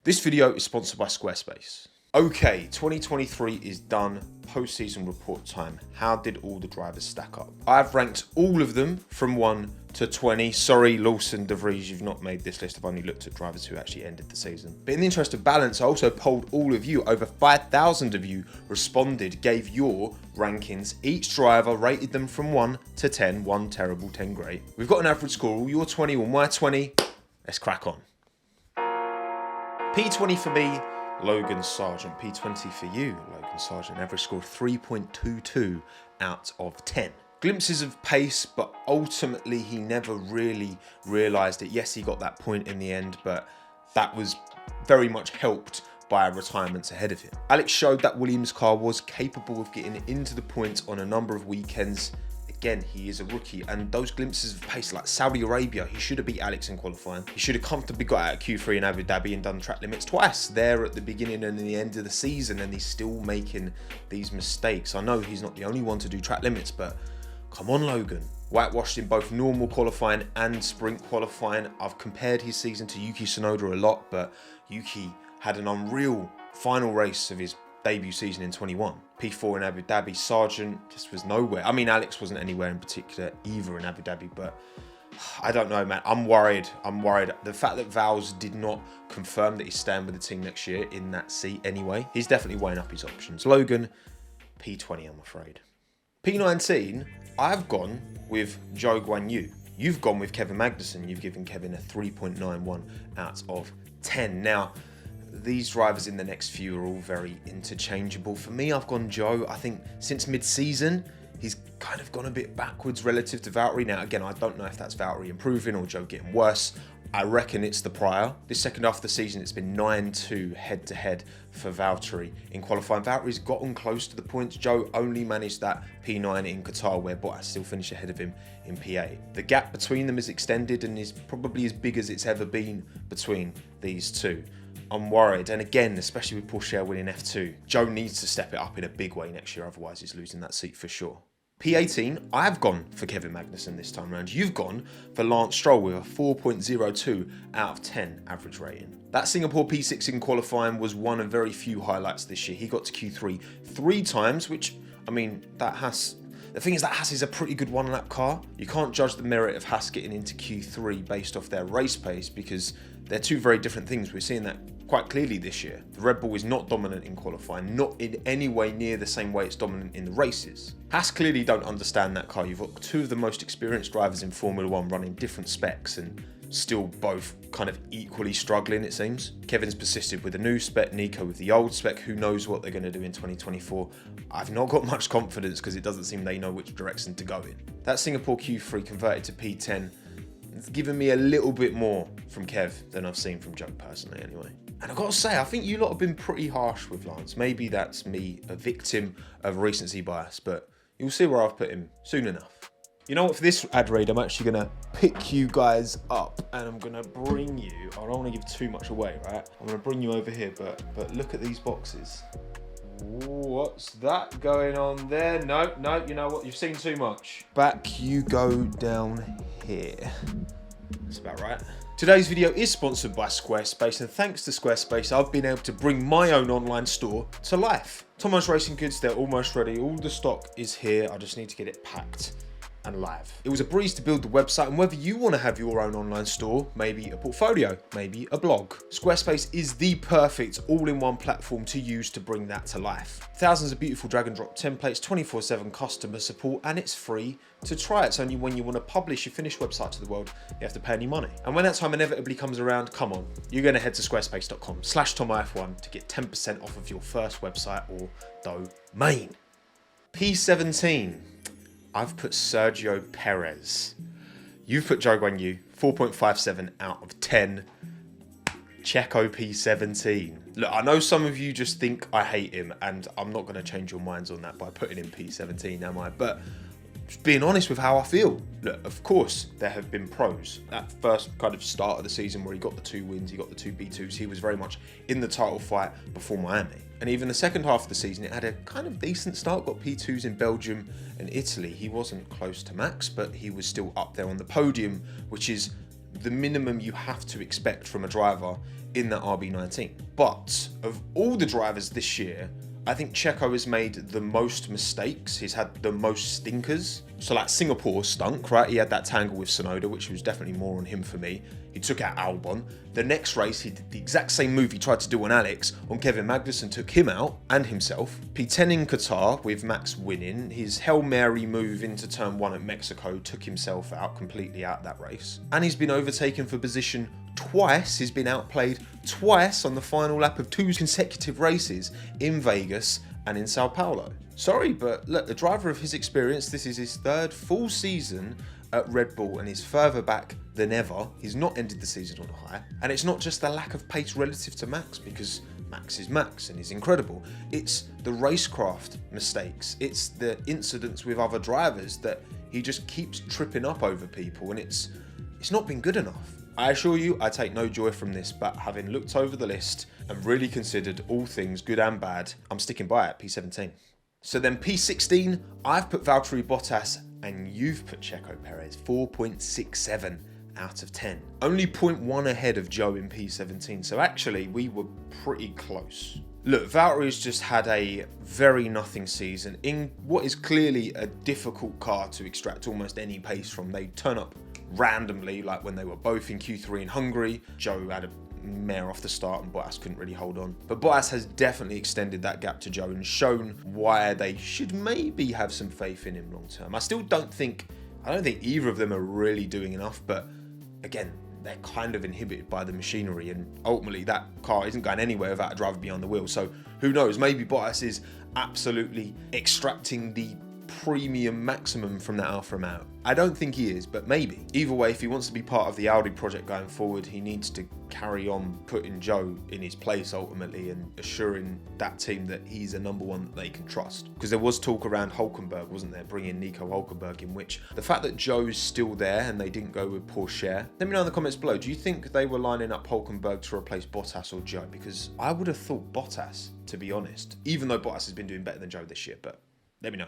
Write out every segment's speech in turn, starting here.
This video is sponsored by Squarespace. Okay, 2023 is done, post-season report time. How did all the drivers stack up? I've ranked all of them from 1 to 20. Sorry, Lawson, De Vries, you've not made this list. I've only looked at drivers who actually ended the season. But in the interest of balance, I also polled all of you. Over 5,000 of you responded, gave your rankings. Each driver rated them from 1 to 10. 1 terrible, 10 great. We've got an average score. All your 20 or my 20. Let's crack on. P20 for me, Logan Sargent. P20 for you, Logan Sargent. Average score 3.22 out of 10. Glimpses of pace, but ultimately he never really realised it. Yes, he got that point in the end, but that was very much helped by retirements ahead of him. Alex showed that Williams' car was capable of getting into the points on a number of weekends. Again, he is a rookie, and those glimpses of pace, like Saudi Arabia, he should have beat Alex in qualifying. He should have comfortably got out of Q3 in Abu Dhabi and done track limits twice, there at the beginning and the end of the season, and he's still making these mistakes. I know he's not the only one to do track limits, but come on, Logan. Whitewashed in both normal qualifying and sprint qualifying. I've compared his season to Yuki Tsunoda a lot, but Yuki had an unreal final race of his debut season in 21. P4 in Abu Dhabi. Sargent just was nowhere. I mean, Alex wasn't anywhere in particular either in Abu Dhabi, but I don't know, man. I'm worried. The fact that Vowles did not confirm that he's staying with the team next year in that seat anyway, he's definitely weighing up his options. Logan, P20, I'm afraid. P19, I've gone with Zhou Guanyu. You've gone with Kevin Magnussen. You've given Kevin a 3.91 out of 10. Now, these drivers in the next few are all very interchangeable. For me, I've gone Zhou. I think since mid-season, he's kind of gone a bit backwards relative to Valtteri. Now, again, I don't know if that's Valtteri improving or Zhou getting worse. I reckon it's the prior. This second half of the season, it's been 9-2 head-to-head for Valtteri in qualifying. Valtteri's gotten close to the points. Zhou only managed that P9 in Qatar, where Bottas still finished ahead of him in P8. The gap between them is extended and is probably as big as it's ever been between these two. I'm worried, and again, especially with Porsche winning F2, Zhou needs to step it up in a big way next year, otherwise he's losing that seat for sure. P18, I've gone for Kevin Magnussen this time around. You've gone for Lance Stroll with a 4.02 out of 10 average rating. That Singapore P6 in qualifying was one of very few highlights this year. He got to Q3 3 times, which, I mean, the thing is that Haas is a pretty good one-lap car. You can't judge the merit of Haas getting into Q3 based off their race pace because they're two very different things. We're seeing that quite clearly this year. The Red Bull is not dominant in qualifying, not in any way near the same way it's dominant in the races. Haas clearly don't understand that car. You've got two of the most experienced drivers in Formula 1 running different specs and still both kind of equally struggling, it seems. Kevin's persisted with the new spec, Nico with the old spec. Who knows what they're going to do in 2024? I've not got much confidence because it doesn't seem they know which direction to go in. That Singapore Q3 converted to P10, it's given me a little bit more from Kev than I've seen from Zhou personally anyway. And I've got to say, I think you lot have been pretty harsh with Lance. Maybe that's me, a victim of recency bias, but you'll see where I've put him soon enough. You know what, for this ad read, I'm actually going to pick you guys up and I'm going to bring you, I don't want to give too much away, right? I'm going to bring you over here, but look at these boxes. What's that going on there? No, you know what? You've seen too much. Back you go down here. That's about right. Today's video is sponsored by Squarespace, and thanks to Squarespace, I've been able to bring my own online store to life. Tommo's Racing Goods, they're almost ready. All the stock is here. I just need to get it packed and live. It was a breeze to build the website, and whether you want to have your own online store, maybe a portfolio, maybe a blog, Squarespace is the perfect all-in-one platform to use to bring that to life. Thousands of beautiful drag and drop templates, 24/7 customer support, and it's free to try. It's only when you want to publish your finished website to the world, you have to pay any money. And when that time inevitably comes around, come on, you're going to head to squarespace.com/TommoF1 to get 10% off of your first website or domain. P17. I've put Sergio Perez. You've put Zhou Guanyu, 4.57 out of 10. Checo P17. Look, I know some of you just think I hate him, and I'm not going to change your minds on that by putting in P17, am I? But just being honest with how I feel. Look, of course, there have been pros. That first kind of start of the season where he got the 2 wins, he got the 2 B2s, he was very much in the title fight before Miami. And even the second half of the season, it had a kind of decent start, got P2s in Belgium and Italy. He wasn't close to Max, but he was still up there on the podium, which is the minimum you have to expect from a driver in that RB19. But of all the drivers this year, I think Checo has made the most mistakes. He's had the most stinkers. So like Singapore stunk, right? He had that tangle with Tsunoda, which was definitely more on him for me. He took out Albon. The next race, he did the exact same move he tried to do on Alex, on Kevin Magnussen, took him out and himself. P10 in Qatar with Max winning. His Hail Mary move into turn 1 at Mexico took himself out, completely out that race. And he's been overtaken for position twice. He's been outplayed twice on the final lap of 2 consecutive races in Vegas and in Sao Paulo. Sorry, but look, the driver of his experience, this is his 3rd full season at Red Bull and he's further back than ever. He's not ended the season on a high. And it's not just the lack of pace relative to Max, because Max is Max and he's incredible. It's the racecraft mistakes. It's the incidents with other drivers that he just keeps tripping up over people, and it's not been good enough. I assure you, I take no joy from this, but having looked over the list and really considered all things good and bad, I'm sticking by it, P17. So then P16, I've put Valtteri Bottas and you've put Checo Perez, 4.67 out of 10. Only 0.1 ahead of Joe in P17, so actually we were pretty close. Look, Valtteri's just had a very nothing season in what is clearly a difficult car to extract almost any pace from. They turn up randomly, like when they were both in Q3 in Hungary. Joe had a mare off the start and Bottas couldn't really hold on. But Bottas has definitely extended that gap to Joe and shown why they should maybe have some faith in him long term. I don't think either of them are really doing enough, but again, they're kind of inhibited by the machinery, and ultimately that car isn't going anywhere without a driver behind the wheel. So who knows, maybe Bottas is absolutely extracting the premium maximum from that Alfa Romeo. I don't think he is, but maybe. Either way, if he wants to be part of the Audi project going forward, he needs to carry on putting Joe in his place ultimately and assuring that team that he's a number one that they can trust. Because there was talk around Hülkenberg, wasn't there, bringing Nico Hülkenberg in, which the fact that Joe's still there and they didn't go with Porsche. Let me know in the comments below, do you think they were lining up Hülkenberg to replace Bottas or Joe? Because I would have thought Bottas, to be honest, even though Bottas has been doing better than Joe this year, but let me know.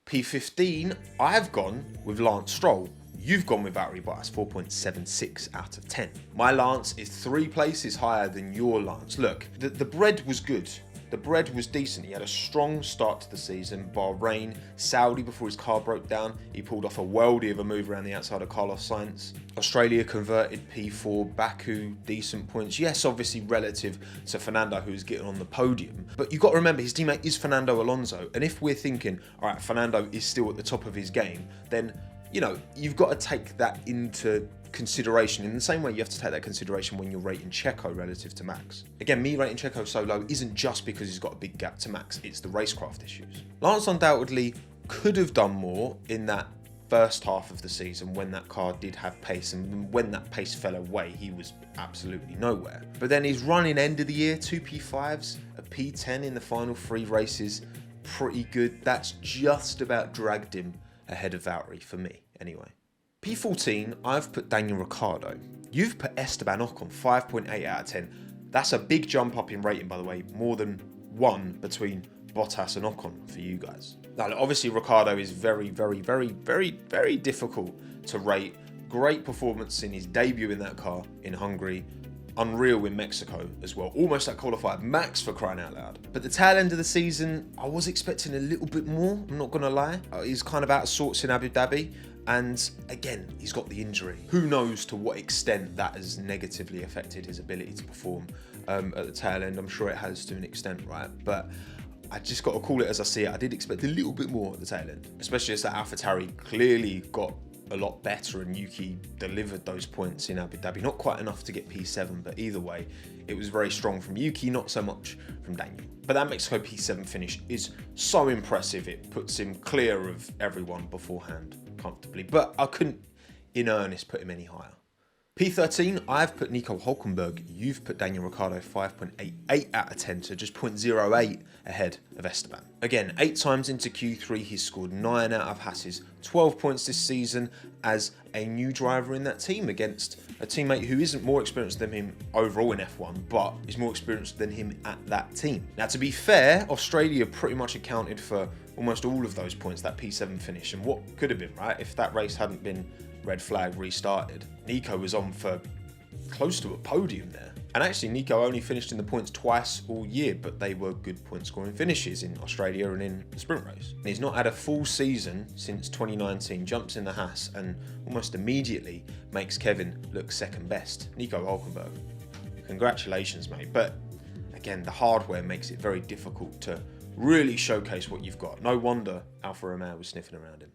P15, I've gone with Lance Stroll. You've gone with Valtteri Bottas, 4.76 out of 10. My Lance is 3 places higher than your Lance. Look, the bread was good. The bread was decent. He had a strong start to the season. Bahrain, Saudi before his car broke down. He pulled off a worldie of a move around the outside of Carlos Sainz. Australia converted P4. Baku, decent points. Yes, obviously relative to Fernando, who's getting on the podium. But you've got to remember, his teammate is Fernando Alonso. And if we're thinking, all right, Fernando is still at the top of his game, then, you know, you've got to take that into consideration in the same way you have to take that consideration when you're rating Checo relative to Max. Again, me rating Checo so low isn't just because he's got a big gap to Max, it's the racecraft issues. Lance undoubtedly could have done more in that first half of the season when that car did have pace, and when that pace fell away, he was absolutely nowhere. But then his run in end of the year, 2 P5s, a P10 in the final 3 races, pretty good. That's just about dragged him ahead of Valtteri for me, anyway. P14, I've put Daniel Ricciardo. You've put Esteban Ocon, 5.8 out of 10. That's a big jump up in rating, by the way, more than 1 between Bottas and Ocon for you guys. Now, obviously, Ricciardo is very, very, very, very, very difficult to rate. Great performance in his debut in that car in Hungary. Unreal in Mexico as well. Almost like qualified Max, for crying out loud. But the tail end of the season, I was expecting a little bit more, I'm not going to lie. He's kind of out of sorts in Abu Dhabi. And again, he's got the injury. Who knows to what extent that has negatively affected his ability to perform at the tail end. I'm sure it has to an extent, right? But I just got to call it as I see it. I did expect a little bit more at the tail end, especially as that AlphaTauri clearly got a lot better and Yuki delivered those points in Abu Dhabi. Not quite enough to get P7, but either way, it was very strong from Yuki, not so much from Daniel. But that Mexico P7 finish is so impressive. It puts him clear of everyone beforehand comfortably, but I couldn't in earnest put him any higher. P13, I've put Nico Hülkenberg. You've put Daniel Ricciardo, 5.88 out of 10, so just 0.08 ahead of Esteban. Again, 8 times into Q3, he's scored 9 out of Haas's 12 points this season as a new driver in that team against a teammate who isn't more experienced than him overall in F1, but is more experienced than him at that team. Now, to be fair, Australia pretty much accounted for almost all of those points, that P7 finish, and what could have been, right, if that race hadn't been red flag restarted. Nico was on for close to a podium there. And actually, Nico only finished in the points twice all year, but they were good point-scoring finishes in Australia and in the sprint race. And he's not had a full season since 2019, jumps in the Haas, and almost immediately makes Kevin look second best. Nico Hülkenberg, congratulations, mate. But again, the hardware makes it very difficult to really showcase what you've got. No wonder Alfa Romeo was sniffing around him.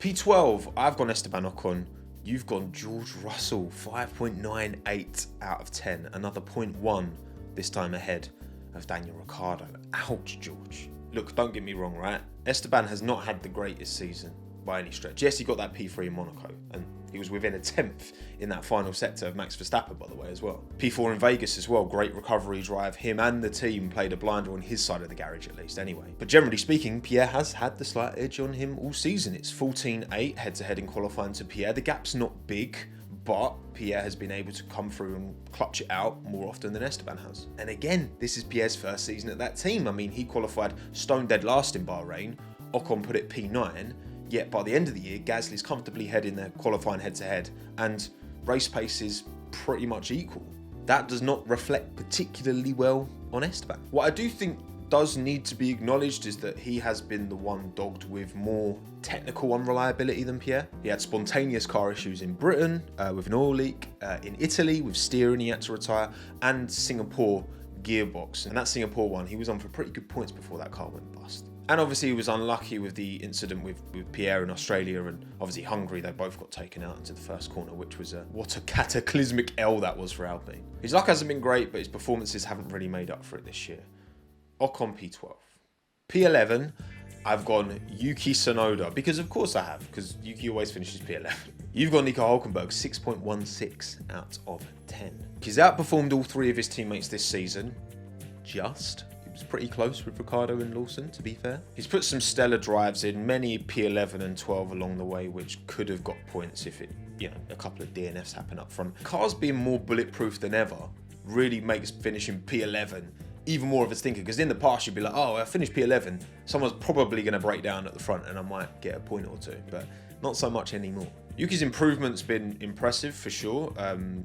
P12, I've gone Esteban Ocon. You've gone George Russell, 5.98 out of 10. Another 0.1, this time ahead of Daniel Ricciardo. Ouch, George. Look, don't get me wrong, right? Esteban has not had the greatest season by any stretch. Yes, he got that P3 in Monaco, and he was within a 10th in that final sector of Max Verstappen, by the way, as well. P4 in Vegas as well, great recovery drive. Him and the team played a blinder on his side of the garage, at least, anyway. But generally speaking, Pierre has had the slight edge on him all season. It's 14.8 head-to-head in qualifying to Pierre. The gap's not big, but Pierre has been able to come through and clutch it out more often than Esteban has. And again, this is Pierre's first season at that team. I mean, he qualified stone dead last in Bahrain. Ocon put it P9. Yet by the end of the year, Gasly's comfortably heading their qualifying head-to-head, and race pace is pretty much equal. That does not reflect particularly well on Esteban. What I do think does need to be acknowledged is that he has been the one dogged with more technical unreliability than Pierre. He had spontaneous car issues in Britain with an oil leak, in Italy with steering he had to retire, and Singapore gearbox. And that Singapore one, he was on for pretty good points before that car went bust. And obviously he was unlucky with the incident with Pierre in Australia, and obviously Hungary, they both got taken out into the first corner, which was what a cataclysmic L that was for Alpine. His luck hasn't been great, but his performances haven't really made up for it this year. Ocon P12. P11, I've gone Yuki Tsunoda, because of course I have, because Yuki always finishes P11. You've got Nico Hülkenberg, 6.16 out of 10. He's outperformed all three of his teammates this season, just. Was pretty close with Ricciardo and Lawson, to be fair. He's put some stellar drives in, many P11 and 12 along the way, which could have got points if it, a couple of DNFs happen up front. Cars being more bulletproof than ever really makes finishing P11 even more of a stinker, because in the past you'd be like, oh, I finished P11, someone's probably going to break down at the front and I might get a point or two, but not so much anymore. Yuki's improvement's been impressive for sure,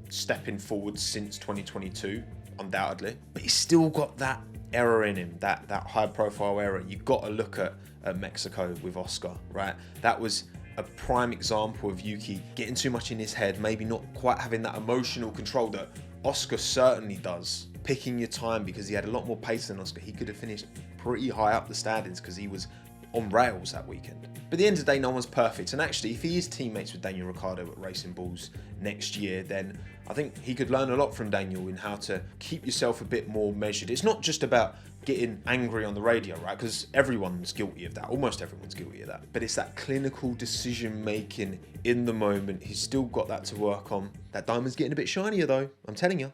stepping forward since 2022, undoubtedly, but he's still got that error in him, that high profile error. You've got to look at Mexico with Oscar, right? That was a prime example of Yuki getting too much in his head, maybe not quite having that emotional control that Oscar certainly does. Picking your time, because he had a lot more pace than Oscar. He could have finished pretty high up the standings because he was on rails that weekend. But at the end of the day, no one's perfect. And actually, if he is teammates with Daniel Ricciardo at Racing Bulls next year, then I think he could learn a lot from Daniel in how to keep yourself a bit more measured. It's not just about getting angry on the radio, right? Because everyone's guilty of that. Almost everyone's guilty of that. But it's that clinical decision making in the moment. He's still got that to work on. That diamond's getting a bit shinier though, I'm telling you.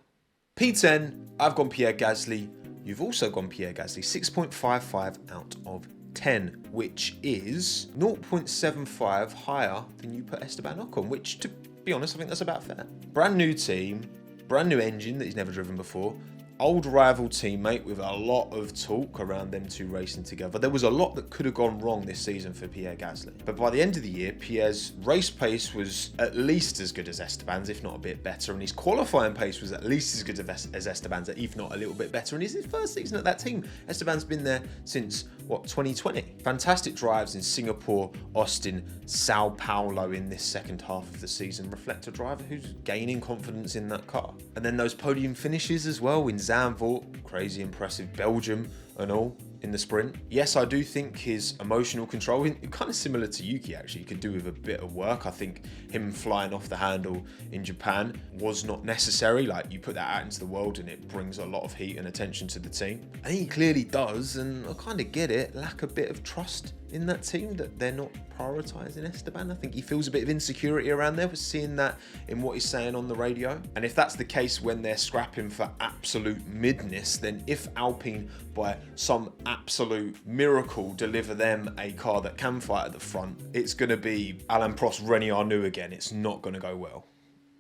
P10, I've gone Pierre Gasly. You've also gone Pierre Gasly, 6.55 out of 10, which is 0.75 higher than you put Esteban Ocon, which, to be honest, I think that's about fair. Brand new team, brand new engine that he's never driven before, old rival teammate with a lot of talk around them two racing together. There was a lot that could have gone wrong this season for Pierre Gasly. But by the end of the year, Pierre's race pace was at least as good as Esteban's, if not a bit better. And his qualifying pace was at least as good as Esteban's, if not a little bit better. And it's his first season at that team. Esteban's been there since, 2020? Fantastic drives in Singapore, Austin, Sao Paulo in this second half of the season reflect a driver who's gaining confidence in that car. And then those podium finishes as well in Zandvoort, crazy impressive, Belgium and all in the sprint. Yes, I do think his emotional control, kind of similar to Yuki actually, could do with a bit of work. I think him flying off the handle in Japan was not necessary. Like, you put that out into the world and it brings a lot of heat and attention to the team. I think he clearly does, and I kind of get it, lack a bit of trust in that team, that they're not prioritising Esteban. I think he feels a bit of insecurity around there. We're seeing that in what he's saying on the radio. And if that's the case when they're scrapping for absolute midness, then if Alpine, by some absolute miracle, deliver them a car that can fight at the front, it's going to be Alain Prost, Remy Arnoux again. It's not going to go well.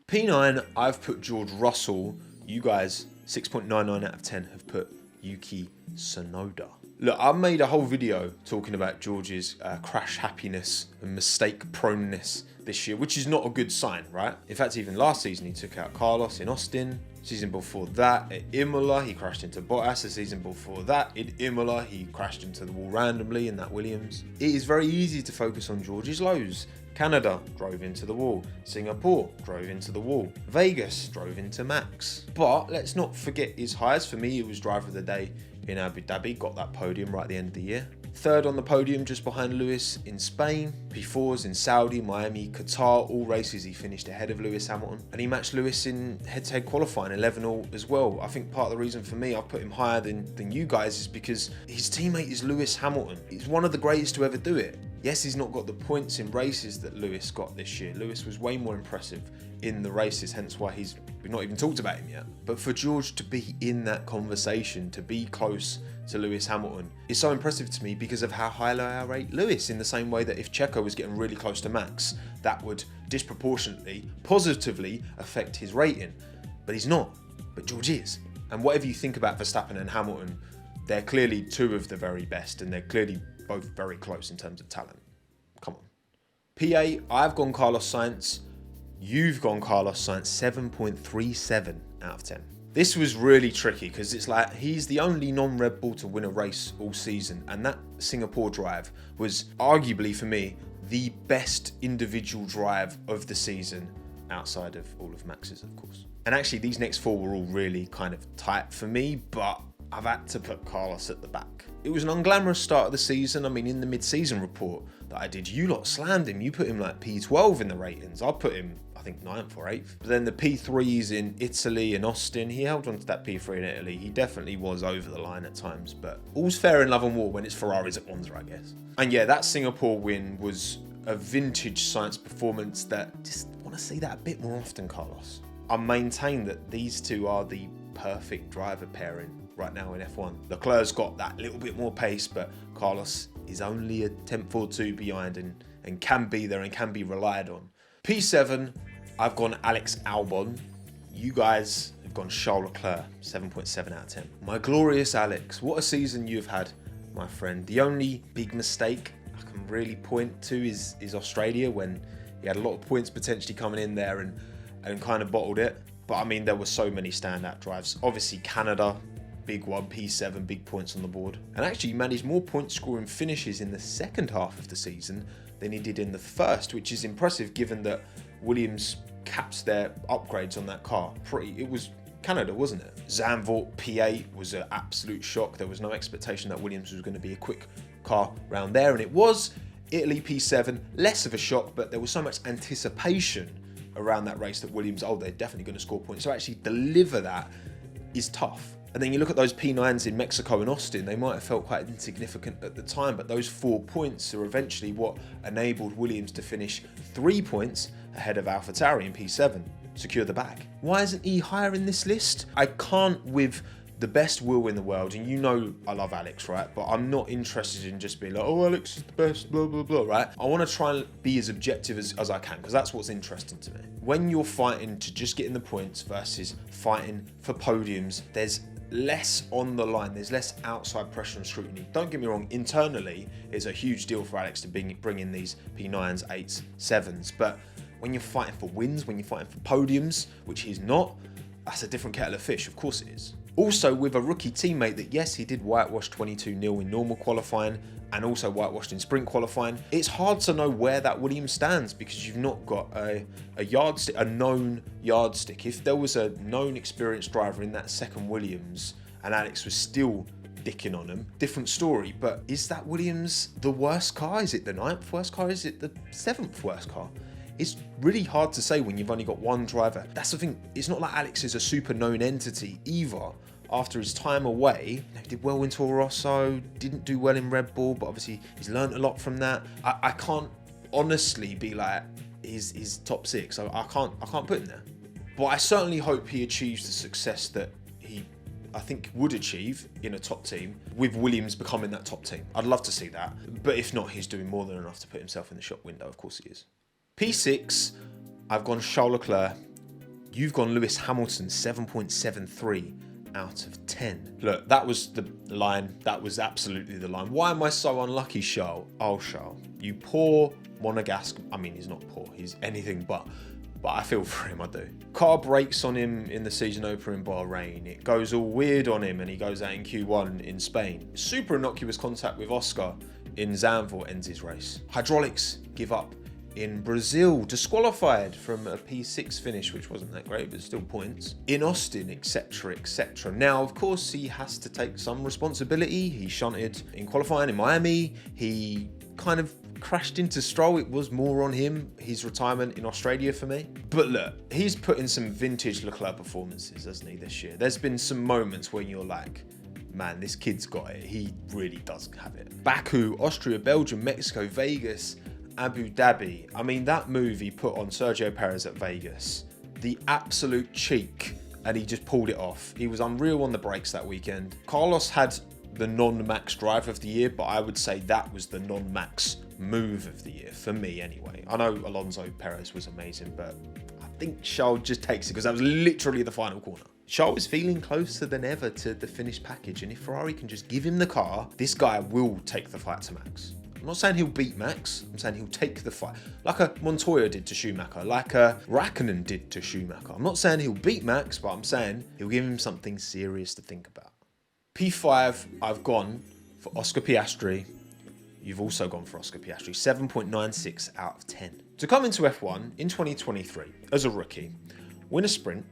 P9, I've put George Russell. You guys, 6.99 out of 10, have put Yuki Tsunoda. Look, I made a whole video talking about George's crash happiness and mistake proneness this year, which is not a good sign, right? In fact, even last season, he took out Carlos in Austin. Season before that, at Imola, he crashed into Bottas. The season before that, in Imola, he crashed into the wall randomly in that Williams. It is very easy to focus on George's lows. Canada, drove into the wall. Singapore, drove into the wall. Vegas, drove into Max. But let's not forget his highs. For me, it was driver of the day in Abu Dhabi, got that podium right at the end of the year. Third on the podium, just behind Lewis in Spain. P4s in Saudi, Miami, Qatar, all races he finished ahead of Lewis Hamilton. And he matched Lewis in head-to-head qualifying, 11-all as well. I think part of the reason for me I've put him higher than you guys is because his teammate is Lewis Hamilton. He's one of the greatest to ever do it. Yes, he's not got the points in races that Lewis got this year. Lewis was way more impressive in the races, hence why we've not even talked about him yet. But for George to be in that conversation, to be close to Lewis Hamilton, is so impressive to me because of how highly I rate Lewis, in the same way that if Checo was getting really close to Max, that would disproportionately, positively affect his rating. But he's not. But George is. And whatever you think about Verstappen and Hamilton, they're clearly two of the very best, and they're clearly both very close in terms of talent. Come on. P8, I've gone Carlos Sainz. You've gone Carlos Sainz, 7.37 out of 10. This was really tricky because it's like he's the only non-Red Bull to win a race all season, and that Singapore drive was arguably, for me, the best individual drive of the season, outside of all of Max's, of course. And actually, these next four were all really kind of tight for me, but I've had to put Carlos at the back. It was an unglamorous start of the season. I mean, in the mid-season report that I did, you lot slammed him. You put him like P12 in the ratings. I put him, I think, 9th or 8th. But then the P3s in Italy and Austin, he held on to that P3 in Italy. He definitely was over the line at times, but all's fair in love and war when it's Ferraris at Monza, I guess. And yeah, that Singapore win was a vintage Sainz performance that just want to see that a bit more often, Carlos. I maintain that these two are the perfect driver pairing right now in F1. Leclerc's got that little bit more pace, but Carlos is only a tenth or two behind and can be there and can be relied on. P7, I've gone Alex Albon. You guys have gone Charles Leclerc, 7.7 out of 10. My glorious Alex, what a season you've had, my friend. The only big mistake I can really point to is Australia, when he had a lot of points potentially coming in there and kind of bottled it. But I mean, there were so many standout drives. Obviously Canada, big one, P7, big points on the board. And actually managed more point scoring finishes in the second half of the season than he did in the first, which is impressive given that Williams capped their upgrades on that car. It was Canada, wasn't it? Zandvoort P8 was an absolute shock. There was no expectation that Williams was going to be a quick car round there, and it was. Italy P7, less of a shock, but there was so much anticipation around that race that Williams, they're definitely going to score points. So actually deliver that is tough. And then you look at those P9s in Mexico and Austin, they might have felt quite insignificant at the time, but those 4 points are eventually what enabled Williams to finish 3 points ahead of AlphaTauri in P7, secure the bag. Why isn't he higher in this list? I can't, with the best will in the world, and you know I love Alex, right? But I'm not interested in just being like, oh, Alex is the best, blah, blah, blah, right? I want to try and be as objective as I can, because that's what's interesting to me. When you're fighting to just get in the points versus fighting for podiums, there's less on the line, there's less outside pressure and scrutiny. Don't get me wrong, internally it's a huge deal for Alex to bring in these P9s, 8s, 7s, but when you're fighting for wins, when you're fighting for podiums, which he's not, that's a different kettle of fish. Of course it is. Also with a rookie teammate that, yes, he did whitewash 22-0 in normal qualifying and also whitewashed in sprint qualifying, it's hard to know where that Williams stands because you've not got a yardstick, a known yardstick. If there was a known experienced driver in that second Williams and Alex was still dicking on him, different story. But is that Williams the worst car? Is it the 9th worst car? Is it the 7th worst car? It's really hard to say when you've only got one driver. That's the thing. It's not like Alex is a super known entity either. After his time away, he did well in Toro Rosso, didn't do well in Red Bull, but obviously he's learned a lot from that. I can't honestly be like he's top 6. I can't put him there. But I certainly hope he achieves the success that I think would achieve in a top team, with Williams becoming that top team. I'd love to see that. But if not, he's doing more than enough to put himself in the shop window. Of course he is. P6, I've gone Charles Leclerc. You've gone Lewis Hamilton, 7.73 out of 10. Look, that was the line. That was absolutely the line. Why am I so unlucky, Charles? Oh, Charles, you poor Monegasque. I mean, he's not poor. He's anything but I feel for him, I do. Car breaks on him in the season opener in Bahrain. It goes all weird on him and he goes out in Q1 in Spain. Super innocuous contact with Oscar in Zandvoort ends his race. Hydraulics give up in Brazil, disqualified from a P6 finish, which wasn't that great, but still points. In Austin, etc, etc. Now, of course, he has to take some responsibility. He shunted in qualifying in Miami. He kind of crashed into Stroll. It was more on him, his retirement in Australia for me. But look, he's put in some vintage Leclerc performances, hasn't he, this year? There's been some moments when you're like, man, this kid's got it. He really does have it. Baku, Austria, Belgium, Mexico, Vegas, Abu Dhabi. I mean, that move he put on Sergio Perez at Vegas, the absolute cheek, and he just pulled it off. He was unreal on the brakes that weekend. Carlos had the non-max drive of the year, but I would say that was the non-max move of the year, for me anyway. I know Alonso Perez was amazing, but I think Charles just takes it because that was literally the final corner. Charles was feeling closer than ever to the finished package, and if Ferrari can just give him the car, this guy will take the fight to Max. I'm not saying he'll beat Max, I'm saying he'll take the fight. Like a Montoya did to Schumacher, like a Raikkonen did to Schumacher. I'm not saying he'll beat Max, but I'm saying he'll give him something serious to think about. P5, I've gone for Oscar Piastri. You've also gone for Oscar Piastri, 7.96 out of 10. To come into F1 in 2023 as a rookie, win a sprint,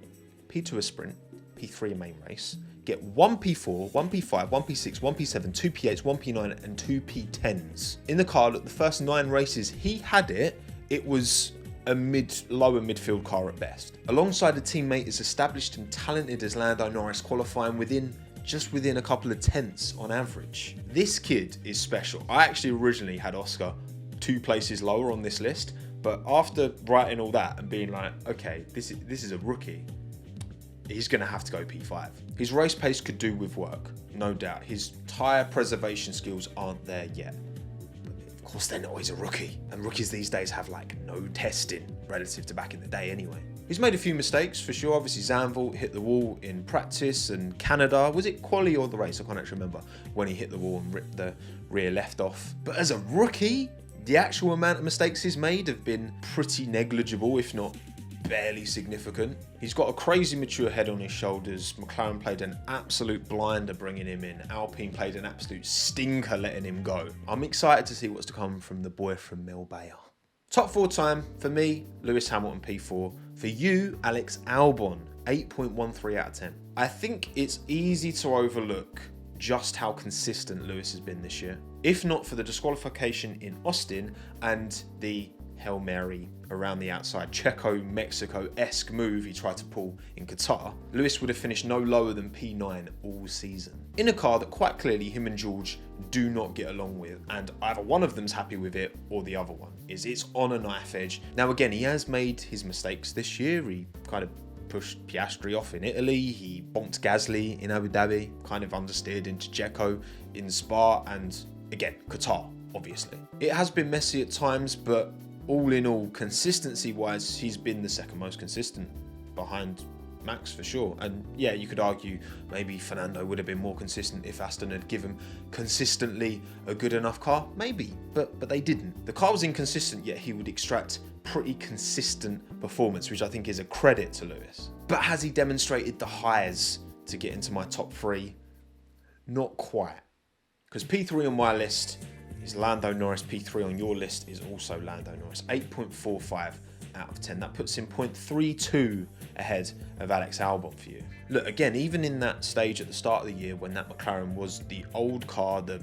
P2 a sprint, P3 a main race, get 1 P4, 1 P5, 1 P6, 1 P7, 2 P8s, 1 P9 and 2 P10s. In the car, look, the first 9 races he had it was a lower midfield car at best. Alongside a teammate as established and talented as Lando Norris, qualifying just within a couple of tenths on average. This kid is special. I actually originally had Oscar 2 places lower on this list, but after writing all that and being like, okay, this is a rookie, he's going to have to go P5. His race pace could do with work, no doubt. His tyre preservation skills aren't there yet. But of course, they're not. He's a rookie. And rookies these days have like no testing relative to back in the day anyway. He's made a few mistakes for sure. Obviously, Zandvoort hit the wall in practice, and Canada, was it quali or the race? I can't actually remember when he hit the wall and ripped the rear left off. But as a rookie, the actual amount of mistakes he's made have been pretty negligible, if not barely significant. He's got a crazy mature head on his shoulders. McLaren played an absolute blinder bringing him in. Alpine played an absolute stinker letting him go. I'm excited to see what's to come from the boy from Melbourne. Top 4 time, for me, Lewis Hamilton P4. For you, Alex Albon, 8.13 out of 10. I think it's easy to overlook just how consistent Lewis has been this year. If not for the disqualification in Austin and the Hail Mary around the outside Checo Mexico-esque move he tried to pull in Qatar, Lewis would have finished no lower than P9 all season. In a car that quite clearly him and George do not get along with, and either one of them's happy with it or the other one it's on a knife edge. Now again, he has made his mistakes this year. He kind of pushed Piastri off in Italy, he bonked Gasly in Abu Dhabi, kind of understeered into Checo in Spa, and again, Qatar, obviously. It has been messy at times, but all in all, consistency-wise, he's been the second most consistent behind Max for sure. And yeah, you could argue maybe Fernando would have been more consistent if Aston had given consistently a good enough car. Maybe, but they didn't. The car was inconsistent, yet he would extract pretty consistent performance, which I think is a credit to Lewis. But has he demonstrated the highs to get into my top 3? Not quite. Because P3 on my list is Lando Norris, P3 on your list is also Lando Norris. 8.45 out of 10. That puts him 0.32 ahead of Alex Albon for you. Look, again, even in that stage at the start of the year when that McLaren was the old car, the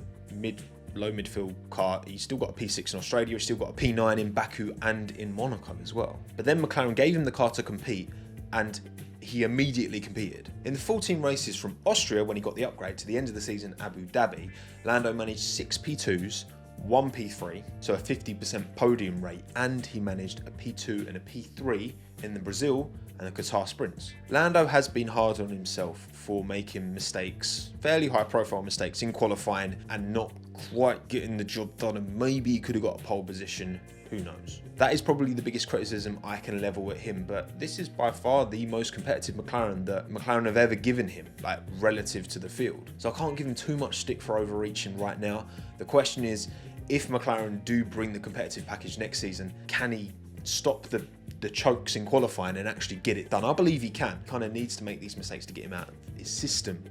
low midfield car, he's still got a P6 in Australia, he's still got a P9 in Baku and in Monaco as well. But then McLaren gave him the car to compete, and he immediately competed. In the 14 races from Austria, when he got the upgrade, to the end of the season, Abu Dhabi, Lando managed 6 P2s, 1 P3, so a 50% podium rate, and he managed a P2 and a P3 in the Brazil and the Qatar sprints. Lando has been hard on himself for making mistakes, fairly high profile mistakes in qualifying and not quite getting the job done, and maybe he could have got a pole position Who knows? That is probably the biggest criticism I can level at him, but this is by far the most competitive McLaren that McLaren have ever given him, like relative to the field. So I can't give him too much stick for overreaching right now. The question is, if McLaren do bring the competitive package next season, can he stop the chokes in qualifying and actually get it done? I believe he can. Kind of needs to make these mistakes to get him out of his system,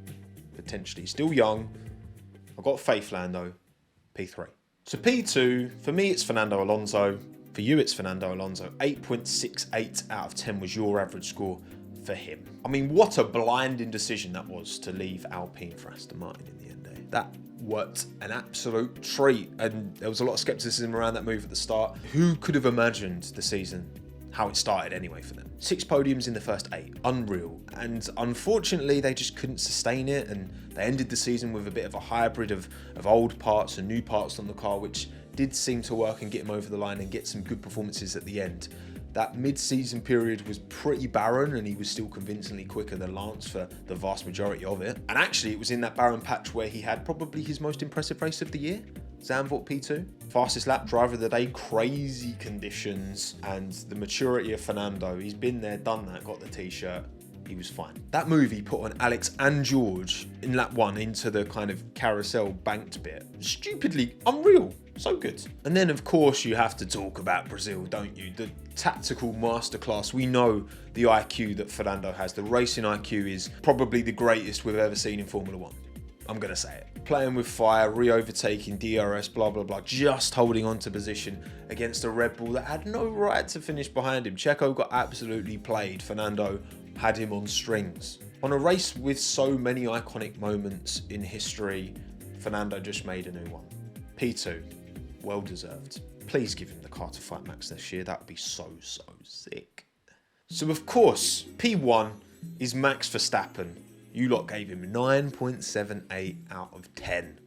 potentially. Still young. I've got faith, Lando. P3. So P2, for me it's Fernando Alonso. For you it's Fernando Alonso. 8.68 out of 10 was your average score for him. I mean, what a blinding decision that was to leave Alpine for Aston Martin in the end there. That worked an absolute treat, and there was a lot of skepticism around that move at the start. Who could have imagined the season, how it started anyway for them? 6 podiums in the first 8, unreal. And unfortunately, they just couldn't sustain it, and they ended the season with a bit of a hybrid of old parts and new parts on the car, which did seem to work and get him over the line and get some good performances at the end. That mid-season period was pretty barren, and he was still convincingly quicker than Lance for the vast majority of it. And actually, it was in that barren patch where he had probably his most impressive race of the year. Zandvoort P2, fastest lap driver of the day, crazy conditions, and the maturity of Fernando. He's been there, done that, got the t-shirt. He was fine. That move he put on Alex and George in lap 1 into the kind of carousel banked bit, stupidly unreal. So good. And then, of course, you have to talk about Brazil, don't you? The tactical masterclass. We know the IQ that Fernando has. The racing IQ is probably the greatest we've ever seen in Formula 1. I'm going to say it. Playing with fire, re-overtaking, DRS, blah, blah, blah. Just holding on to position against a Red Bull that had no right to finish behind him. Checo got absolutely played. Fernando had him on strings. On a race with so many iconic moments in history, Fernando just made a new one. P2. Well deserved. Please give him the car to fight Max this year. That would be so sick. So of course, P1 is Max Verstappen. You lot gave him 9.78 out of 10.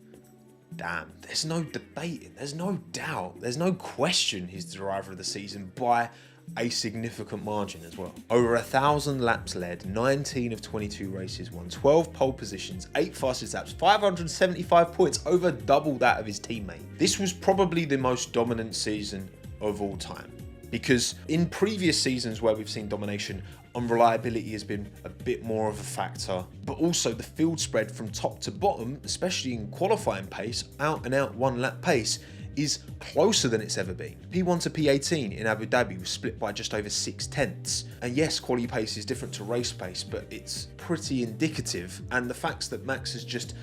Damn, there's no debating, there's no doubt, there's no question he's the driver of the season by a significant margin as well. Over 1,000 laps led, 19 of 22 races won, 12 pole positions, 8 fastest laps, 575 points, over double that of his teammate. This was probably the most dominant season of all time, because in previous seasons where we've seen domination, unreliability has been a bit more of a factor, but also the field spread from top to bottom, especially in qualifying pace, out and out 1 lap pace, is closer than it's ever been. P1 to P18 in Abu Dhabi was split by just over 6/10. And yes, quali pace is different to race pace, but it's pretty indicative. And the facts that Max has just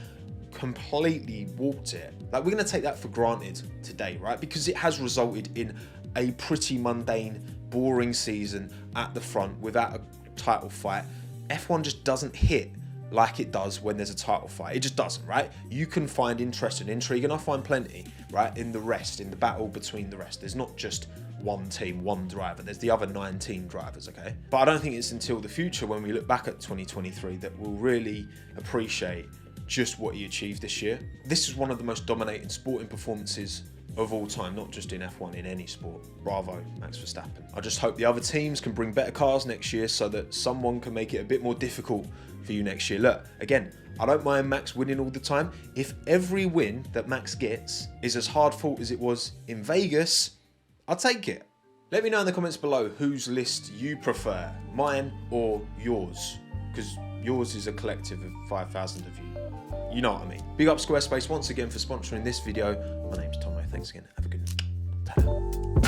completely walked it, like, we're going to take that for granted today, right? Because it has resulted in a pretty mundane, boring season at the front without a title fight. F1 just doesn't hit like it does when there's a title fight. It just doesn't, right? You can find interest and intrigue, and I find plenty, right, in the rest, in the battle between the rest. There's not just one team, one driver. There's the other 19 drivers, okay? But I don't think it's until the future, when we look back at 2023, that we'll really appreciate just what he achieved this year. This is one of the most dominating sporting performances of all time, not just in F1, in any sport. Bravo, Max Verstappen. I just hope the other teams can bring better cars next year so that someone can make it a bit more difficult for you next year. Look, again, I don't mind Max winning all the time. If every win that Max gets is as hard fought as it was in Vegas, I'll take it. Let me know in the comments below whose list you prefer, mine or yours, because yours is a collective of 5,000 of you. You know what I mean. Big up Squarespace once again for sponsoring this video. My name's Tommo. Thanks again. Have a good night. Ta-da.